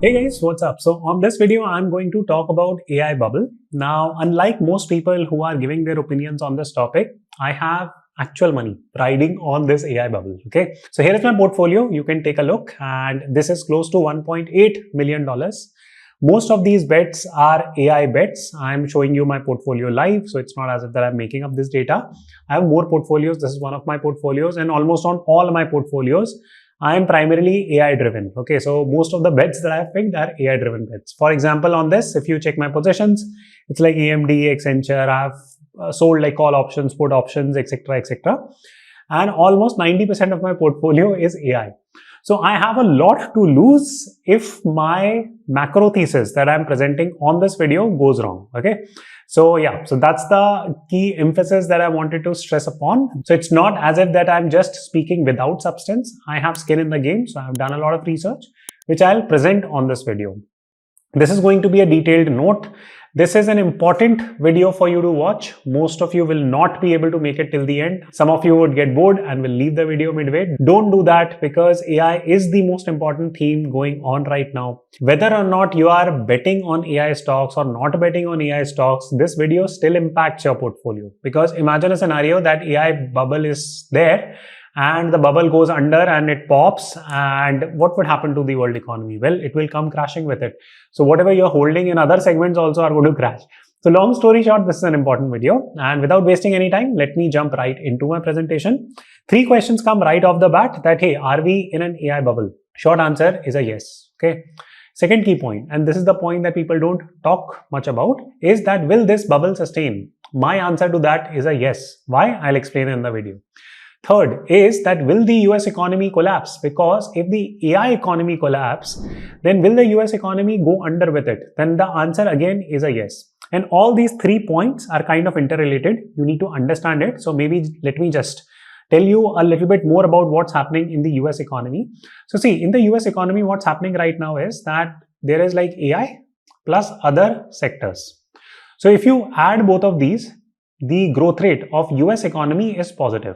Hey guys, what's up? So on this video, I'm going to talk about AI bubble. Now, unlike most people who are giving their opinions on this topic, I have actual money riding on this AI bubble. Okay. So here is my portfolio. You can take a look, and this is close to $1.8 million. Most of these bets are AI bets. I'm showing you my portfolio live. So it's not as if that I'm making up this data. I have more portfolios. This is one of my portfolios, and almost on all my portfolios, I am primarily AI driven. Okay, so most of the bets that I have picked are AI driven bets. For example, on this, if you check my positions, it's like AMD, Accenture. I have sold like call options, put options, etc., etc. And almost 90% of my portfolio is AI. So I have a lot to lose if my macro thesis that I'm presenting on this video goes wrong. Okay. So yeah, so that's the key emphasis that I wanted to stress upon. So it's not as if that I'm just speaking without substance. I have skin in the game. So I've done a lot of research, which I'll present on this video. This is going to be a detailed note. This is an important video for you to watch. Most of you will not be able to make it till the end. Some of you would get bored and will leave the video midway. Don't do that, because AI is the most important theme going on right now. Whether or not you are betting on AI stocks or not betting on AI stocks, this video still impacts your portfolio. Because imagine a scenario that AI bubble is there and the bubble goes under and it pops, and what would happen to the world economy? Well, it will come crashing with it. So whatever you're holding in other segments also are going to crash. So long story short, this is an important video, and without wasting any time, let me jump right into my presentation. 3 questions come right off the bat that, hey, are we in an AI bubble? Short answer is a yes. Okay. Second key point, and this is the point that people don't talk much about, is that will this bubble sustain? My answer to that is a yes. Why? I'll explain in the video. Third is that will the US economy collapse? Because if the AI economy collapse, then will the US economy go under with it? Then the answer again is a yes. And all these 3 points are kind of interrelated. You need to understand it. So maybe let me just tell you a little bit more about what's happening in the US economy. So see, in the US economy, what's happening right now is that there is like AI plus other sectors. So if you add both of these, the growth rate of US economy is positive.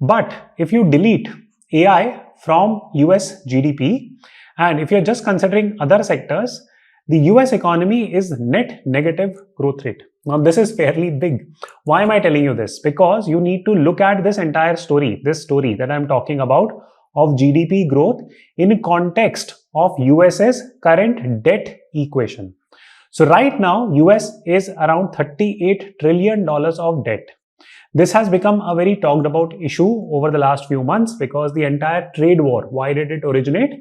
But if you delete AI from US GDP, and if you're just considering other sectors, the US economy is net negative growth rate. Now, this is fairly big. Why am I telling you this? Because you need to look at this entire story, this story that I'm talking about of GDP growth in context of US's current debt equation. So right now, US is around $38 trillion of debt. This has become a very talked about issue over the last few months because the entire trade war, why did it originate?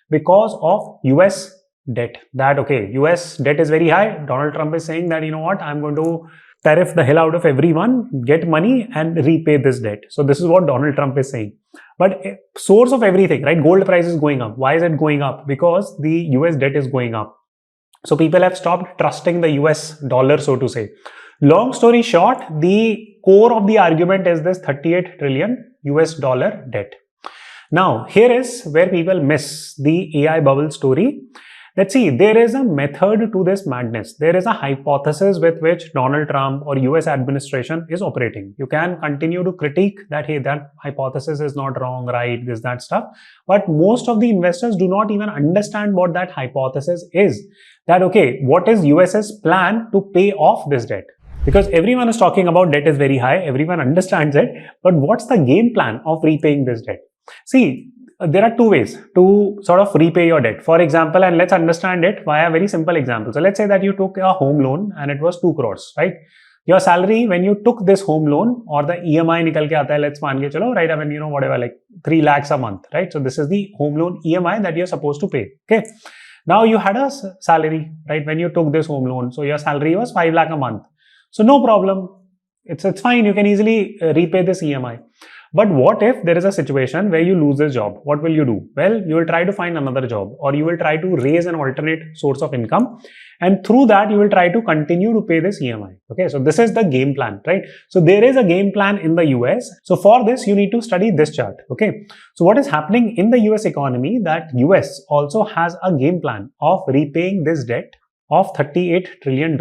Because of US debt. That, okay, US debt is very high. Donald Trump is saying that, you know what, I'm going to tariff the hell out of everyone, get money and repay this debt. So this is what Donald Trump is saying. But source of everything, right? Gold price is going up. Why is it going up? Because the US debt is going up. So people have stopped trusting the US dollar, so to say. Long story short, the core of the argument is this 38 trillion US dollar debt. Now, here is where people miss the AI bubble story. Let's see, there is a method to this madness. There is a hypothesis with which Donald Trump or US administration is operating. You can continue to critique that, hey, that hypothesis is not wrong, right, this, that stuff. But most of the investors do not even understand what that hypothesis is. That, okay, what is US's plan to pay off this debt? Because everyone is talking about debt is very high, everyone understands it, but what's the game plan of repaying this debt? See, there are 2 ways to sort of repay your debt. For example, and let's understand it via a very simple example. So let's say that you took a home loan and it was 2 crores, right? Your salary when you took this home loan, or the EMI nikal ke aata hai, let's maan ke chalo, right? I mean, you know, whatever, like 3 lakhs a month, right? So this is the home loan EMI that you're supposed to pay, okay? Now you had a salary, right? When you took this home loan, so your salary was 5 lakh a month. So no problem, it's fine, you can easily repay this EMI. But what if there is a situation where you lose this job? What will you do? Well, you will try to find another job, or you will try to raise an alternate source of income, and through that you will try to continue to pay this EMI. Okay, so this is the game plan, right? So there is a game plan in the US. So for this, you need to study this chart. Okay, so what is happening in the US economy, that US also has a game plan of repaying this debt of $38 trillion.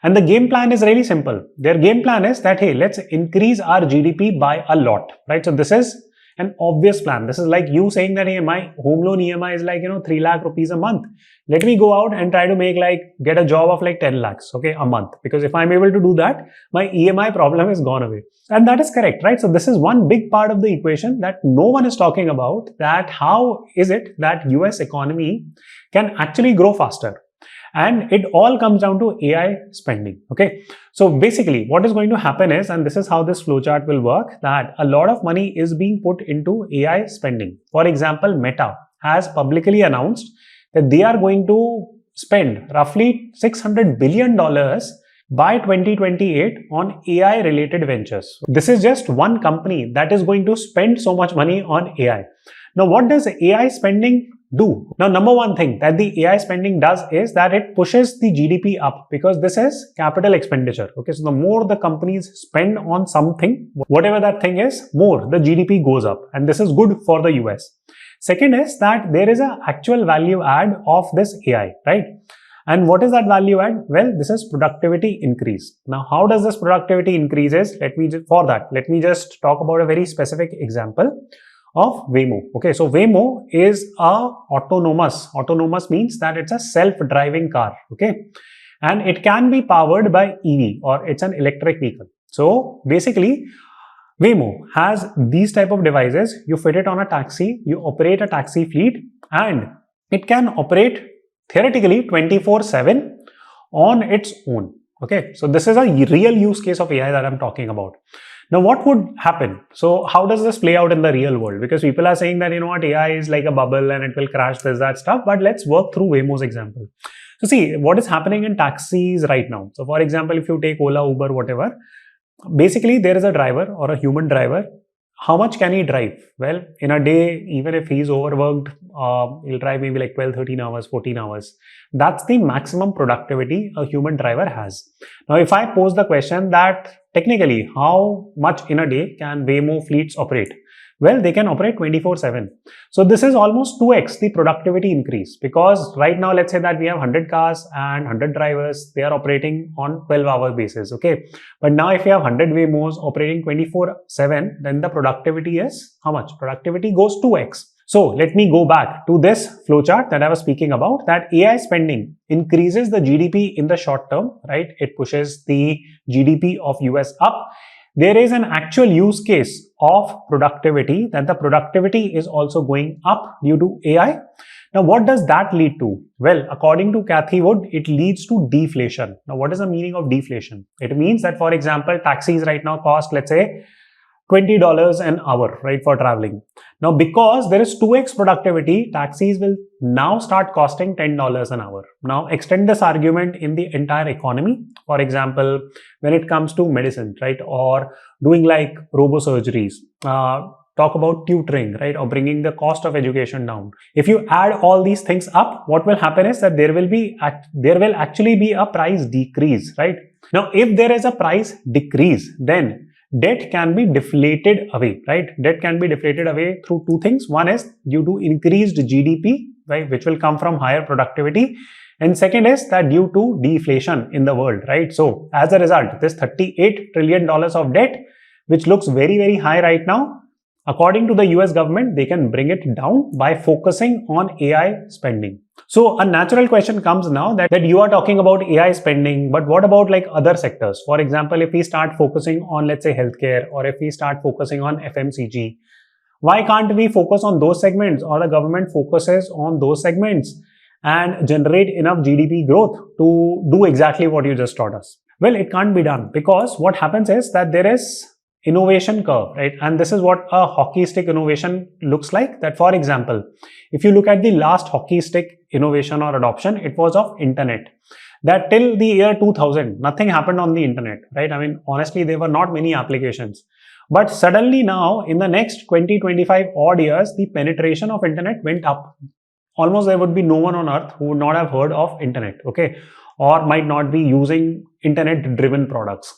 And the game plan is really simple. Their game plan is that, hey, let's increase our GDP by a lot, right? So this is an obvious plan. This is like you saying that, hey, my home loan EMI is like, 3 lakh rupees a month. Let me go out and try to make get a job of 10 lakhs, okay, a month. Because if I'm able to do that, my EMI problem is gone away. And that is correct, right? So this is one big part of the equation that no one is talking about, that how is it that US economy can actually grow faster? And it all comes down to AI spending, okay? So basically what is going to happen is, and this is how this flowchart will work, that a lot of money is being put into AI spending. For example, Meta has publicly announced that they are going to spend roughly $600 billion by 2028 on AI related ventures. This is just one company that is going to spend so much money on AI. Now, what does AI spending do? Now, number one thing that the AI spending does is that it pushes the GDP up, because this is capital expenditure. Okay, so the more the companies spend on something, whatever that thing is, more the GDP goes up, and this is good for the US. Second is that there is an actual value add of this AI, right? And what is that value add? Well, this is productivity increase. Now, how does this productivity increases? Let me just talk about a very specific example of Waymo. Okay, so Waymo is a autonomous. Autonomous means that it's a self-driving car. Okay, and it can be powered by EV, or it's an electric vehicle. So basically, Waymo has these type of devices. You fit it on a taxi, you operate a taxi fleet, and it can operate theoretically 24/7 on its own. Okay, so this is a real use case of AI that I'm talking about. Now, what would happen? So how does this play out in the real world? Because people are saying that, what, AI is like a bubble and it will crash this, that stuff. But let's work through Waymo's example. So see, what is happening in taxis right now? So for example, if you take Ola, Uber, whatever, basically there is a driver or a human driver. How much can he drive? Well, in a day, even if he's overworked, he'll drive maybe like 12, 13 hours, 14 hours. That's the maximum productivity a human driver has. Now, if I pose the question that technically, how much in a day can Waymo fleets operate? Well, they can operate 24/7. So this is almost 2x the productivity increase, because right now, let's say that we have 100 cars and 100 drivers, they are operating on 12-hour basis, okay? But now if you have 100 Waymos operating 24/7, then the productivity is how much? Productivity goes 2x. So let me go back to this flowchart that I was speaking about, that AI spending increases the GDP in the short term, right? It pushes the GDP of US up. There is an actual use case of productivity, that the productivity is also going up due to AI. Now, what does that lead to? Well, according to Cathy Wood, it leads to deflation. Now, what is the meaning of deflation? It means that, for example, taxis right now cost, let's say, $20 an hour, right, for traveling. Now, because there is 2x productivity, taxis will now start costing $10 an hour. Now, extend this argument in the entire economy. For example, when it comes to medicine, right, or doing like robo-surgeries, talk about tutoring, right, or bringing the cost of education down. If you add all these things up, what will happen is that there will actually be a price decrease, right? Now, if there is a price decrease, then debt can be deflated away, right? Debt can be deflated away through two things. One is due to increased GDP, right, which will come from higher productivity. And second is that due to deflation in the world, right? So as a result, this $38 trillion of debt, which looks very, very high right now, according to the US government, they can bring it down by focusing on AI spending. So a natural question comes now that you are talking about AI spending, but what about like other sectors? For example, if we start focusing on, let's say, healthcare, or if we start focusing on FMCG, why can't we focus on those segments, or the government focuses on those segments and generate enough GDP growth to do exactly what you just taught us? Well, it can't be done, because what happens is that there is innovation curve, right? And this is what a hockey stick innovation looks like. That, for example, if you look at the last hockey stick innovation or adoption, it was of internet. That till the year 2000, nothing happened on the internet, right? I mean, honestly, there were not many applications. But suddenly now, in the next 20-25 odd years, the penetration of internet went up. Almost there would be no one on earth who would not have heard of internet, okay? Or might not be using internet-driven products.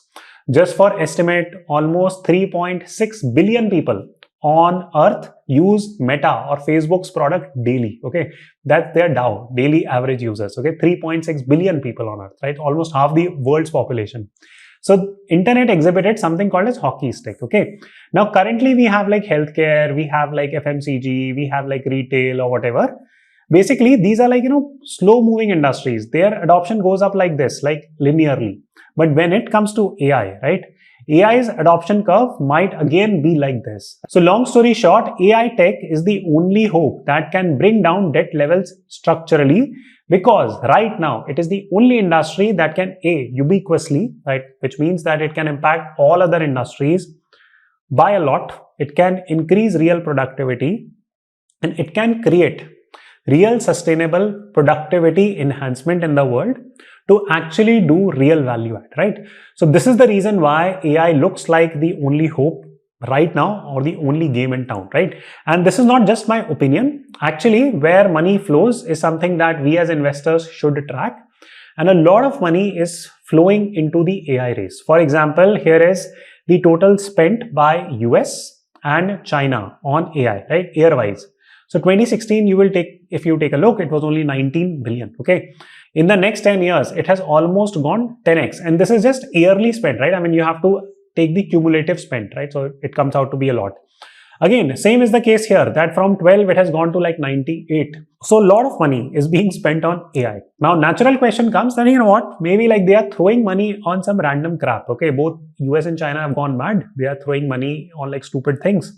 Just for estimate, almost 3.6 billion people on earth use Meta or Facebook's product daily, okay? That's their DAO, daily average users, okay? 3.6 billion people on earth, right? Almost half the world's population. So internet exhibited something called as hockey stick. Okay. Now currently we have like healthcare, we have like FMCG, we have like retail or whatever. Basically, these are like, slow moving industries. Their adoption goes up like this, like linearly. But when it comes to AI, right? AI's adoption curve might again be like this. So long story short, AI tech is the only hope that can bring down debt levels structurally, because right now it is the only industry that can ubiquitously, right? Which means that it can impact all other industries by a lot. It can increase real productivity, and it can create real sustainable productivity enhancement in the world to actually do real value add, right? So this is the reason why AI looks like the only hope right now, or the only game in town, right? And this is not just my opinion. Actually, where money flows is something that we as investors should track. And a lot of money is flowing into the AI race. For example, here is the total spent by US and China on AI, right? Year-wise. So 2016, if you take a look, it was only 19 billion. Okay. In the next 10 years, it has almost gone 10x. And this is just yearly spend, right? I mean, you have to take the cumulative spend, right? So it comes out to be a lot. Again, same is the case here, that from 12, it has gone to like 98. So a lot of money is being spent on AI. Now, natural question comes that, you know what, maybe like they are throwing money on some random crap. Okay. Both US and China have gone mad. They are throwing money on like stupid things.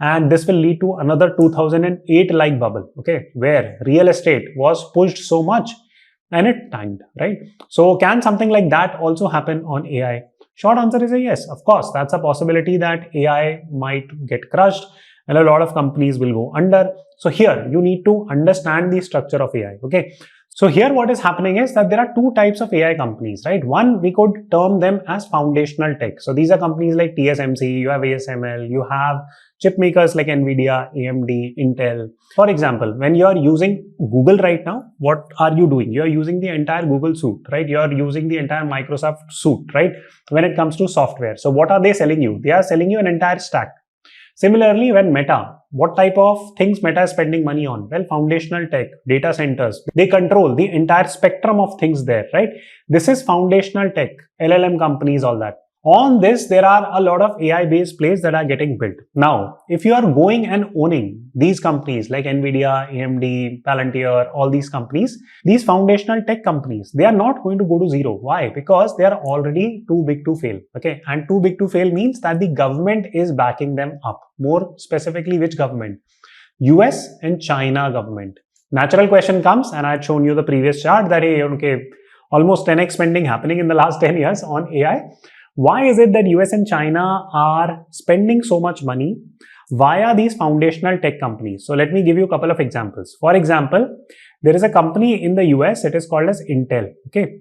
And this will lead to another 2008 like bubble, okay, where real estate was pushed so much and it tanked, right? So can something like that also happen on AI? Short answer is a yes. Of course, that's a possibility that AI might get crushed and a lot of companies will go under. So here you need to understand the structure of AI, okay? So here what is happening is that there are two types of AI companies, right? One, we could term them as foundational tech. So these are companies like TSMC, you have ASML, you have chip makers like NVIDIA, AMD, Intel. For example, when you are using Google right now, what are you doing? You are using the entire Google suite, right? You are using the entire Microsoft suite, right? When it comes to software. So what are they selling you? They are selling you an entire stack. Similarly, when Meta, what type of things Meta is spending money on? Well, foundational tech, data centers. They control the entire spectrum of things there, right? This is foundational tech, LLM companies, all that. On this, there are a lot of AI-based plays that are getting built. Now, if you are going and owning these companies like NVIDIA, AMD, Palantir, all these companies, these foundational tech companies, they are not going to go to zero. Why? Because they are already too big to fail. Okay, and too big to fail means that the government is backing them up. More specifically, which government? US and China government. Natural question comes, and I had shown you the previous chart that, hey, okay, almost 10x spending happening in the last 10 years on AI. Why is it that US and China are spending so much money via these foundational tech companies? So let me give you a couple of examples. For example, there is a company in the US, it is called as Intel. Okay.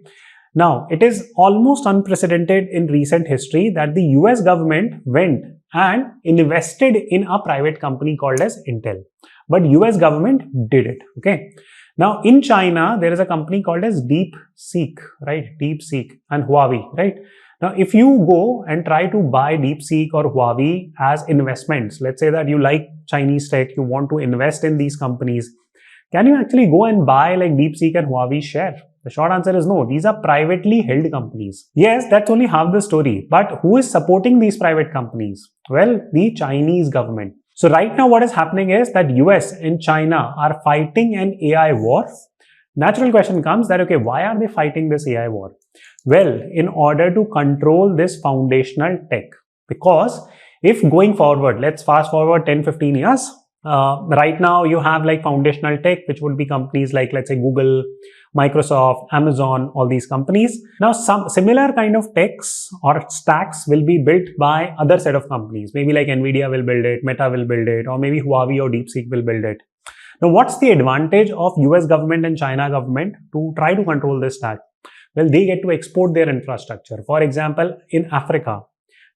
Now, it is almost unprecedented in recent history that the US government went and invested in a private company called as Intel. But US government did it. Okay. Now, in China, there is a company called as DeepSeek, right? DeepSeek and Huawei, right? Now, if you go and try to buy DeepSeek or Huawei as investments, let's say that you like Chinese tech, you want to invest in these companies, can you actually go and buy like DeepSeek and Huawei share? The short answer is no. These are privately held companies. Yes, that's only half the story. But who is supporting these private companies? Well, the Chinese government. So right now what is happening is that US and China are fighting an AI war. Natural question comes that, okay, why are they fighting this AI war? Well, in order to control this foundational tech. Because if going forward, let's fast forward 10-15 years, right now you have like foundational tech, which would be companies like, let's say, Google, Microsoft, Amazon, all these companies. Now, some similar kind of techs or stacks will be built by other set of companies. Maybe like NVIDIA will build it, Meta will build it, or maybe Huawei or DeepSeek will build it. Now, what's the advantage of US government and China government to try to control this stack? Well, they get to export their infrastructure. For example, in Africa,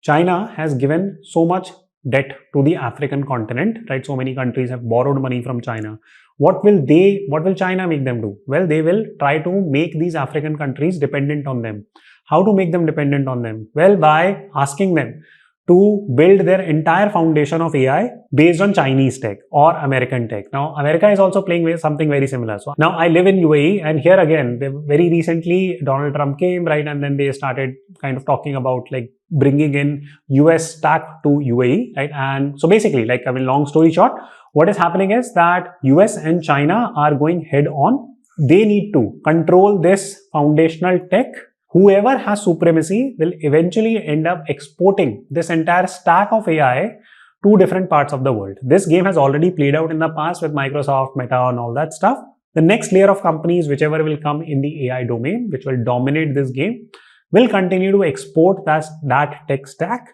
China has given so much debt to the African continent, right? So many countries have borrowed money from China. What will China make them do? Well, they will try to make these African countries dependent on them. How to make them dependent on them? Well, by asking them to build their entire foundation of AI based on Chinese tech or American tech. Now, America is also playing with something very similar. So now I live in UAE, and here again, very recently Donald Trump came, right? And then they started kind of talking about like bringing in US stack to UAE, right? And so basically, like, I mean, long story short, what is happening is that US and China are going head on. They need to control this foundational tech. Whoever has supremacy will eventually end up exporting this entire stack of AI to different parts of the world. This game has already played out in the past with Microsoft, Meta, and all that stuff. The next layer of companies, whichever will come in the AI domain, which will dominate this game, will continue to export that tech stack.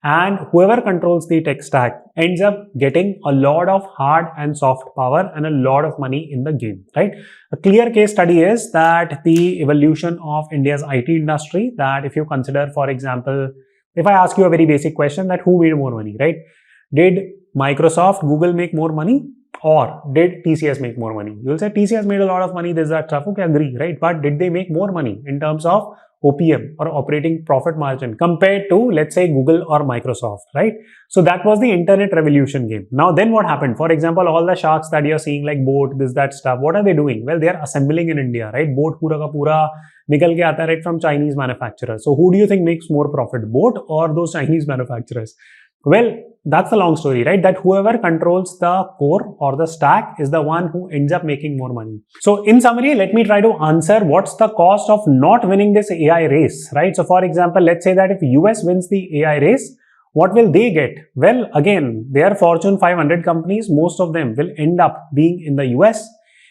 And whoever controls the tech stack ends up getting a lot of hard and soft power and a lot of money in the game, right? A clear case study is that the evolution of India's IT industry, that if you consider, for example, if I ask you a very basic question, that who made more money, right? Did Microsoft, Google make more money, or did TCS make more money? You'll say TCS made a lot of money, this, that stuff. Okay, agree, right? But did they make more money in terms of OPM or operating profit margin compared to, let's say, Google or Microsoft, right? So that was the internet revolution game. Now then what happened? For example, all the sharks that you're seeing like Boat, this, that stuff, what are they doing? Well, they are assembling in India, right? Boat pura ka pura nikal ke aata, right, from Chinese manufacturers. So who do you think makes more profit, Boat or those Chinese manufacturers? Well, that's the long story, right? That whoever controls the core or the stack is the one who ends up making more money. So in summary, let me try to answer what's the cost of not winning this AI race, right? So for example, let's say that if US wins the AI race, what will they get? Well, again, they are Fortune 500 companies. Most of them will end up being in the US.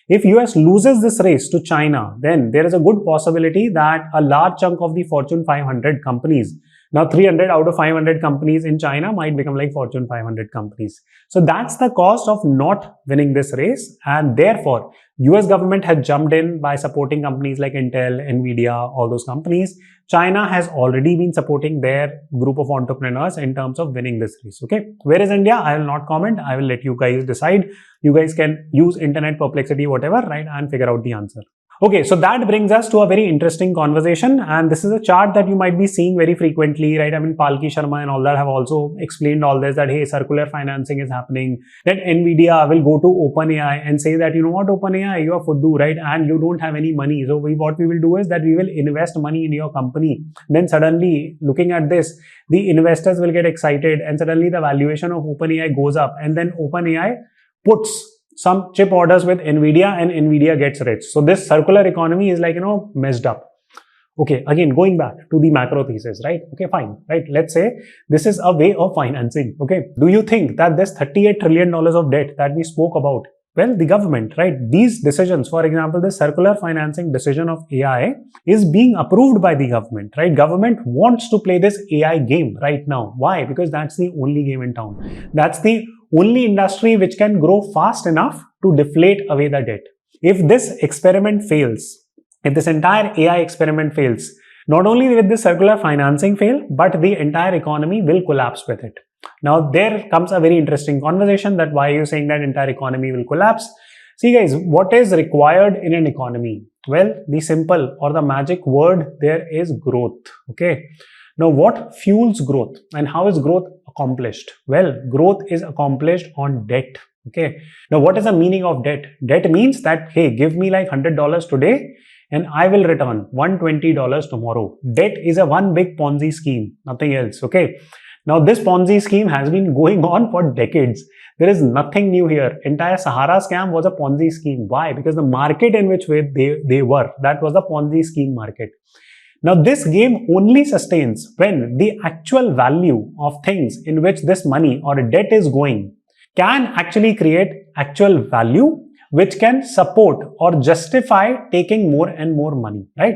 If US loses this race to China, then there is a good possibility that a large chunk of the Fortune 500 companies, now 300 out of 500 companies in China might become like Fortune 500 companies. So that's the cost of not winning this race, and therefore US government has jumped in by supporting companies like Intel, Nvidia, all those companies. China has already been supporting their group of entrepreneurs in terms of winning this race. Okay, where is India? I will not comment. I will let you guys decide. You guys can use internet perplexity, whatever, right, and figure out the answer. Okay, so that brings us to a very interesting conversation, and this is a chart that you might be seeing very frequently, right? I mean, Palki Sharma and all that have also explained all this, that hey, circular financing is happening, that Nvidia will go to OpenAI and say that, you know what, OpenAI, you are fuddu, right? And you don't have any money. So what we will do is that we will invest money in your company. Then suddenly, looking at this, the investors will get excited, and suddenly the valuation of OpenAI goes up, and then OpenAI puts some chip orders with Nvidia, and Nvidia gets rich. So this circular economy is like, you know, messed up. Okay, again, going back to the macro thesis, right? Okay, fine, right? Let's say this is a way of financing. Okay, do you think that this $38 trillion of debt that we spoke about, well, the government, right? These decisions, for example, the circular financing decision of AI is being approved by the government, right? Government wants to play this AI game right now. Why? Because that's the only game in town. That's the only industry which can grow fast enough to deflate away the debt. If this experiment fails, if this entire AI experiment fails, not only will the circular financing fail, but the entire economy will collapse with it. Now, there comes a very interesting conversation that why are you saying that entire economy will collapse? See guys, what is required in an economy? Well, the simple or the magic word there is growth. Okay. Now, what fuels growth and how is growth accomplished? Well, growth is accomplished on debt. Okay. Now, what is the meaning of debt? Debt means that, hey, give me like $100 today and I will return $120 tomorrow. Debt is a one big Ponzi scheme, nothing else. Okay. Now, this Ponzi scheme has been going on for decades. There is nothing new here. Entire Sahara scam was a Ponzi scheme. Why? Because the market in which they were, that was the Ponzi scheme market. Now, this game only sustains when the actual value of things in which this money or debt is going can actually create actual value which can support or justify taking more and more money, right?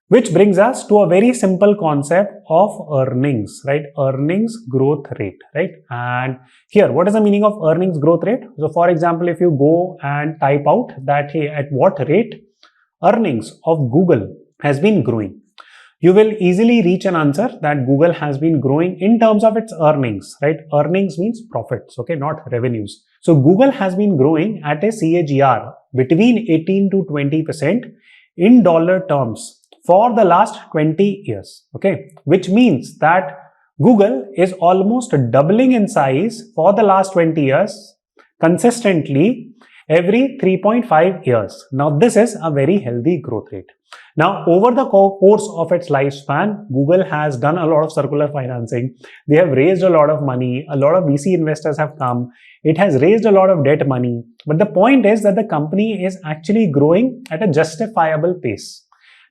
Which brings us to a very simple concept of earnings, right? Earnings growth rate, right? And here, what is the meaning of earnings growth rate? So, for example, if you go and type out that, hey, at what rate earnings of Google has been growing, you will easily reach an answer that Google has been growing in terms of its earnings, right? Earnings means profits, okay, not revenues. So Google has been growing at a CAGR between 18 to 20% in dollar terms for the last 20 years, okay? Which means that Google is almost doubling in size for the last 20 years consistently every 3.5 years. Now, this is a very healthy growth rate. Now, over the course of its lifespan, Google has done a lot of circular financing. They have raised a lot of money. A lot of VC investors have come. It has raised a lot of debt money. But the point is that the company is actually growing at a justifiable pace.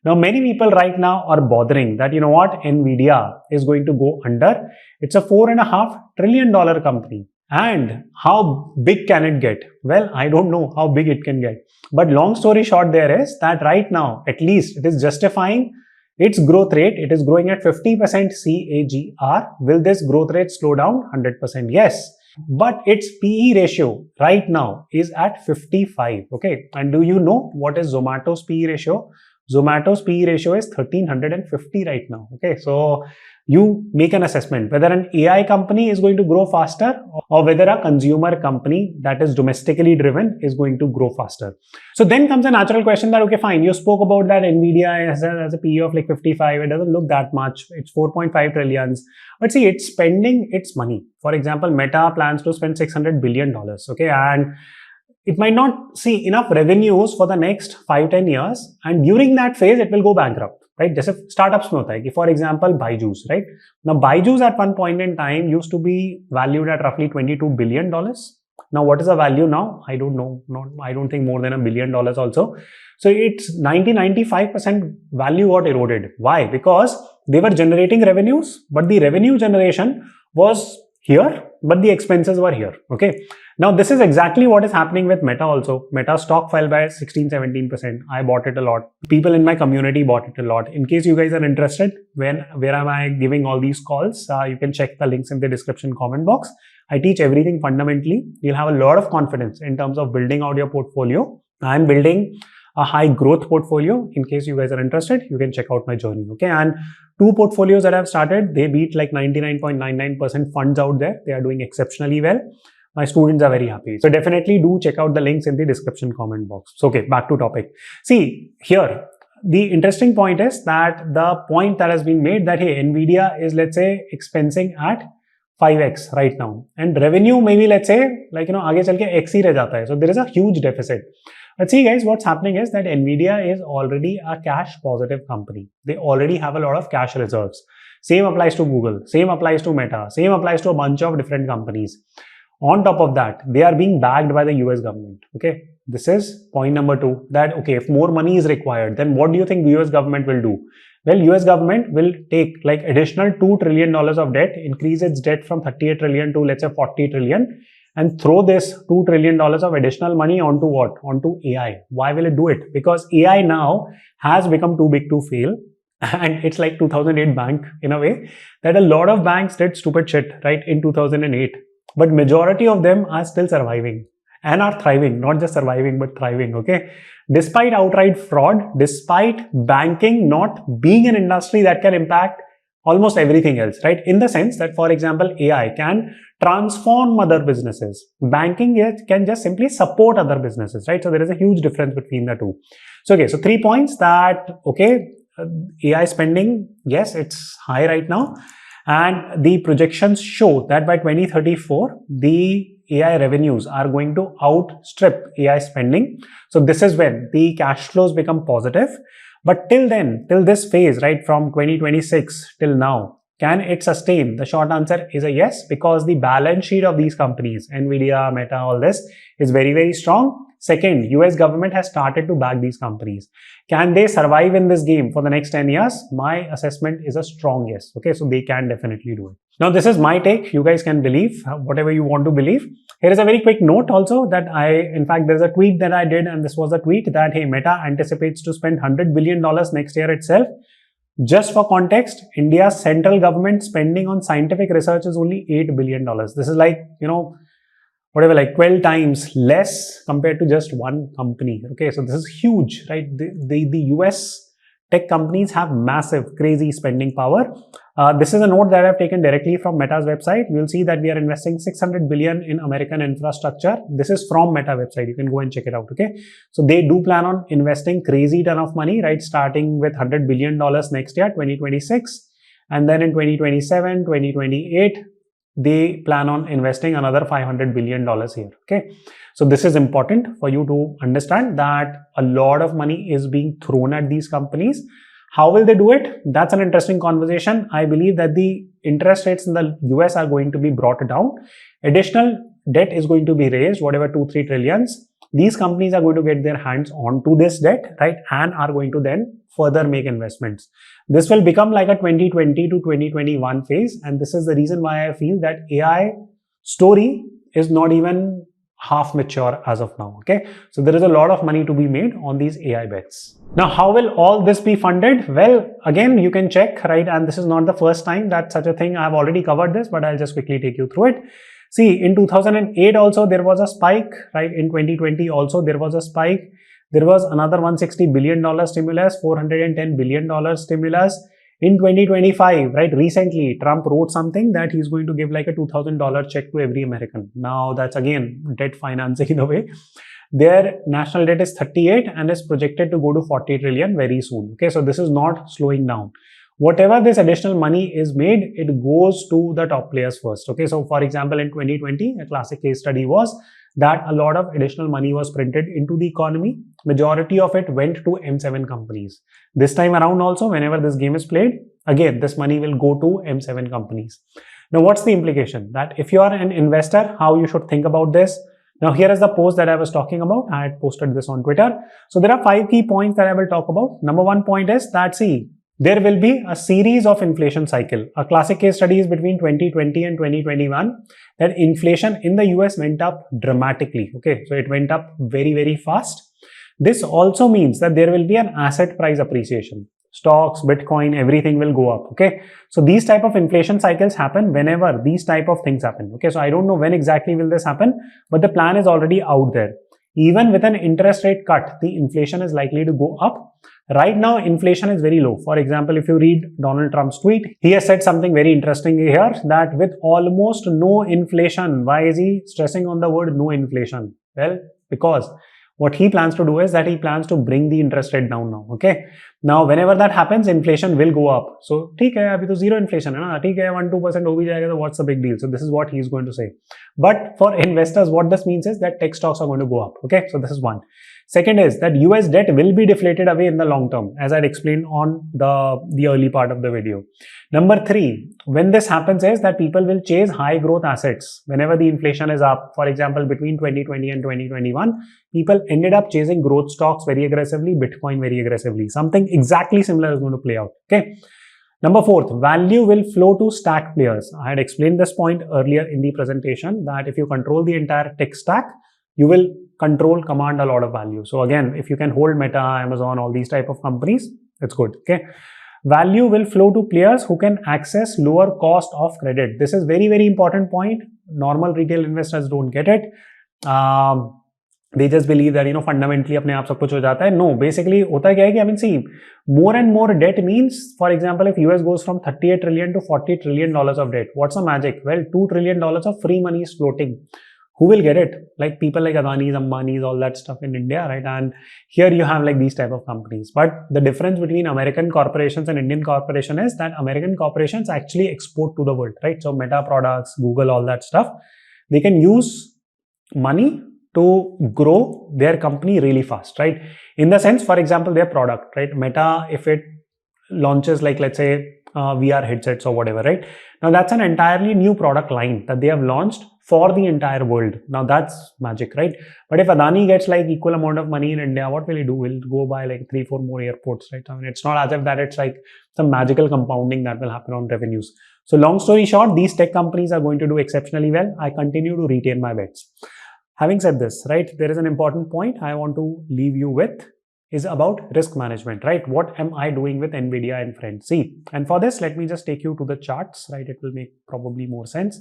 Now, many people right now are bothering that, you know what, Nvidia is going to go under. It's a $4.5 trillion company. And how big can it get? Well, I don't know how big it can get. But long story short there is that right now, at least it is justifying its growth rate. It is growing at 50% CAGR. Will this growth rate slow down? 100% yes. But its PE ratio right now is at 55. Okay. And do you know what is Zomato's PE ratio? Zomato's PE ratio is 1350 right now. Okay. So you make an assessment whether an AI company is going to grow faster or whether a consumer company that is domestically driven is going to grow faster. So then comes a natural question that, okay, fine, you spoke about that Nvidia has a PE of like 55. It doesn't look that much. It's 4.5 trillions. But see, it's spending its money. For example, Meta plans to spend $600 billion. Okay. And it might not see enough revenues for the next 5-10 years. And during that phase, it will go bankrupt. Right? जैसे startups में होता है कि for example Byju's, right? Now Byju's at one point in time used to be valued at roughly $22 billion. Now what is the value now? I don't know. I don't think more than $1 billion also. So it's 95% value got eroded. Why? Because they were generating revenues, but the revenue generation was here, but the expenses were here. Okay. Now this is exactly what is happening with Meta also. Meta stock fell by 16-17%. I bought it a lot. People in my community bought it a lot. In case you guys are interested, where am I giving all these calls? You can check the links in the description comment box. I teach everything fundamentally. You'll have a lot of confidence in terms of building out your portfolio. I'm building a high growth portfolio. In case you guys are interested, you can check out my journey. Okay. And 2 portfolios that I've started, they beat like 99.99% funds out there. They are doing exceptionally well. My students are very happy. So definitely do check out the links in the description comment box. So, okay, back to topic. See, here, the interesting point is that the point that has been made that, hey, Nvidia is, let's say, expensing at 5x right now. And revenue maybe, let's say, like, आगे चल के x ही रह जाता है. So there is a huge deficit. But see guys, what's happening is that Nvidia is already a cash positive company. They already have a lot of cash reserves. Same applies to Google. Same applies to Meta. Same applies to a bunch of different companies. On top of that, they are being backed by the US government. Okay. This is point number 2 that, okay, if more money is required, then what do you think the US government will do? Well, US government will take like additional $2 trillion of debt, increase its debt from 38 trillion to let's say 40 trillion and throw this $2 trillion of additional money onto what? Onto AI. Why will it do it? Because AI now has become too big to fail. And it's like 2008 bank in a way that a lot of banks did stupid shit, right, in 2008. But majority of them are still surviving and are thriving, not just surviving, but thriving, okay? Despite outright fraud, despite banking not being an industry that can impact almost everything else, right? In the sense that, for example, AI can transform other businesses. Banking can just simply support other businesses, right? So there is a huge difference between the two. So, okay, so 3 points that, okay, AI spending, yes, it's high right now. And the projections show that by 2034, the AI revenues are going to outstrip AI spending. So this is when the cash flows become positive. But till then, till this phase, right, from 2026 till now, can it sustain? The short answer is a yes, because the balance sheet of these companies, Nvidia, Meta, all this is very, very strong. Second, US government has started to back these companies. Can they survive in this game for the next 10 years? My assessment is a strong yes. Okay, so they can definitely do it. Now, this is my take. You guys can believe whatever you want to believe. Here is a very quick note also that in fact, there's a tweet that I did, and this was a tweet that, hey, Meta anticipates to spend $100 billion next year itself. Just for context, India's central government spending on scientific research is only $8 billion. This is like, whatever, like 12 times less compared to just one company. Okay, so this is huge, right? The US tech companies have massive, crazy spending power. This is a note that I've taken directly from Meta's website. You'll see that we are investing $600 billion in American infrastructure. This is from Meta website. You can go and check it out. Okay, so they do plan on investing crazy ton of money, right? Starting with $100 billion next year, 2026. And then in 2027, 2028, they plan on investing another $500 billion here. Okay. So this is important for you to understand that a lot of money is being thrown at these companies. How will they do it? That's an interesting conversation. I believe that the interest rates in the US are going to be brought down. Additional debt is going to be raised, whatever 2-3 trillions. These companies are going to get their hands onto this debt, right? And are going to then further make investments. This will become like a 2020 to 2021 phase. And this is the reason why I feel that AI story is not even half mature as of now. Okay. So there is a lot of money to be made on these AI bets. Now, how will all this be funded? Well, again, you can check, right? And this is not the first time that such a thing. I've already covered this, but I'll just quickly take you through it. See, in 2008 also there was a spike, right? In 2020 also there was a spike. There was another $160 billion stimulus, $410 billion stimulus. In 2025, right, recently Trump wrote something that he's going to give like a $2,000 check to every American. Now that's again debt financing in a way. Their national debt is 38 and is projected to go to 40 trillion very soon. Okay, so this is not slowing down. Whatever this additional money is made, it goes to the top players first. Okay, so for example, in 2020, a classic case study was that a lot of additional money was printed into the economy. Majority of it went to M7 companies. This time around also, whenever this game is played, again, this money will go to M7 companies. Now, what's the implication? That if you are an investor, how you should think about this? Now, here is the post that I was talking about. I had posted this on Twitter. So there are 5 key points that I will talk about. Number 1 point is that, see, there will be a series of inflation cycle. A classic case study is between 2020 and 2021 that inflation in the US went up dramatically. Okay, so it went up very, very fast. This also means that there will be an asset price appreciation. Stocks, Bitcoin, everything will go up. Okay, so these type of inflation cycles happen whenever these type of things happen. Okay, so I don't know when exactly will this happen, but the plan is already out there. Even with an interest rate cut, the inflation is likely to go up. Right now, inflation is very low. For example, if you read Donald Trump's tweet, he has said something very interesting here that with almost no inflation, why is he stressing on the word no inflation? Well, because what he plans to do is that he plans to bring the interest rate down now. Okay. Now, whenever that happens, inflation will go up. So, ठीक है, अभी तो zero inflation है ना, ठीक है, 1-2% हो भी जाएगा, so what's the big deal? So, this is what he is going to say. But for investors, what this means is that tech stocks are going to go up. Okay. So, this is one. Second is that US debt will be deflated away in the long term, as I had explained on the early part of the video. Number 3, when this happens is that people will chase high growth assets. Whenever the inflation is up, for example, between 2020 and 2021, people ended up chasing growth stocks very aggressively, Bitcoin very aggressively. Something exactly similar is going to play out. Okay. Number 4, value will flow to stack players. I had explained this point earlier in the presentation that if you control the entire tech stack, you will command a lot of value. So again, if you can hold Meta, Amazon, all these type of companies, it's good. Okay. Value will flow to players who can access lower cost of credit. This is very, very important point. Normal retail investors don't get it. They just believe that, fundamentally अपने आप सब कुछ हो जाता है. No, basically होता क्या है कि, see, more and more debt means, for example, if US goes from 38 trillion to 40 trillion dollars of debt, what's the magic? Well, $2 trillion of free money is floating. Who will get it? Like people like Adani's, Ambani's, all that stuff in India, right? And here you have like these type of companies. But the difference between American corporations and Indian corporation is that American corporations actually export to the world, right? So Meta products, Google, all that stuff, they can use money to grow their company really fast, right? In the sense, for example, their product, right? Meta, if it launches like, let's say, VR headsets or whatever, right? Now that's an entirely new product line that they have launched for the entire world. Now that's magic, right? But if Adani gets like equal amount of money in India, what will he do? He'll go buy like 3-4 more airports, right? It's not as if that it's like some magical compounding that will happen on revenues. So long story short, these tech companies are going to do exceptionally well. I continue to retain my bets. Having said this, right, there is an important point I want to leave you with is about risk management, right? What am I doing with NVIDIA and friends? See, and for this, let me just take you to the charts, right? It will make probably more sense.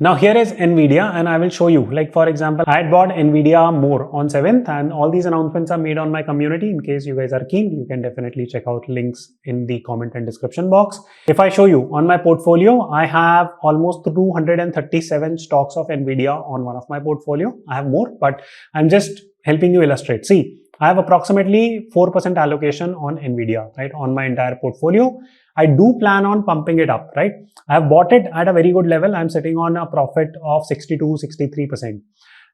Now here is NVIDIA and I will show you, like for example, I had bought NVIDIA more on 7th and all these announcements are made on my community. In case you guys are keen, you can definitely check out links in the comment and description box. If I show you on my portfolio, I have almost 237 stocks of NVIDIA on one of my portfolio. I have more, but I'm just helping you illustrate. See, I have approximately 4% allocation on NVIDIA, right, on my entire portfolio. I do plan on pumping it up, right? I have bought it at a very good level. I'm sitting on a profit of 62, 63%.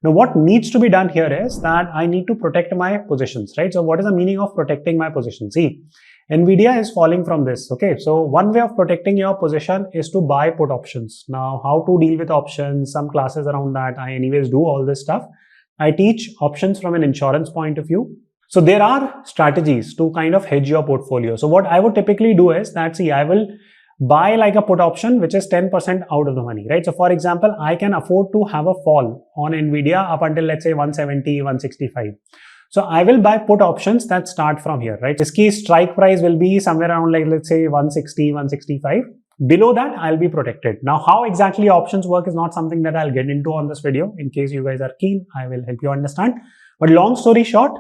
Now, what needs to be done here is that I need to protect my positions, right? So what is the meaning of protecting my position? See, Nvidia is falling from this. Okay, so one way of protecting your position is to buy put options. Now, how to deal with options, some classes around that. I anyways do all this stuff. I teach options from an insurance point of view. So there are strategies to kind of hedge your portfolio. So what I would typically do is that, see, I will buy like a put option which is 10% out of the money, right? So for example, I can afford to have a fall on Nvidia up until, let's say, 170, 165. So I will buy put options that start from here, right? This case strike price will be somewhere around, like, let's say 160, 165. Below that, I'll be protected. Now, how exactly options work is not something that I'll get into on this video. In case you guys are keen, I will help you understand. But long story short,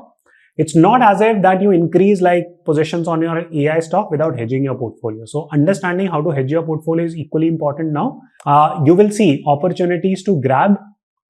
it's not as if that you increase like positions on your AI stock without hedging your portfolio. So understanding how to hedge your portfolio is equally important now. You will see opportunities to grab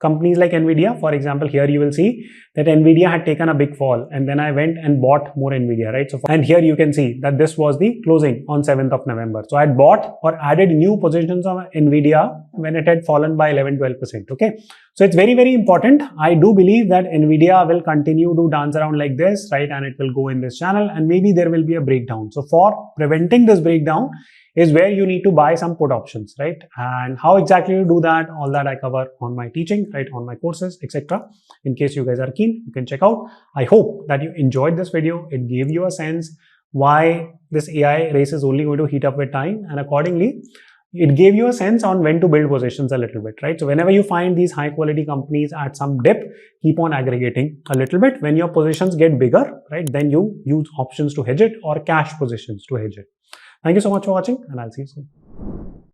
companies like Nvidia. For example, here you will see that Nvidia had taken a big fall and then I went and bought more Nvidia, right? So, and here you can see that this was the closing on 7th of November. So I had bought or added new positions on Nvidia when it had fallen by 11-12%. Okay. So it's very, very important. I do believe that Nvidia will continue to dance around like this, right? And it will go in this channel and maybe there will be a breakdown. So for preventing this breakdown is where you need to buy some put options, right? And how exactly you do that, all that I cover on my teaching, right? On my courses, etc. In case you guys are keen, you can check out. I hope that you enjoyed this video. It gave you a sense why this AI race is only going to heat up with time, and accordingly, it gave you a sense on when to build positions a little bit, right? So whenever you find these high quality companies at some dip, keep on aggregating a little bit. When your positions get bigger, right, then you use options to hedge it or cash positions to hedge it. Thank you so much for watching, and I'll see you soon.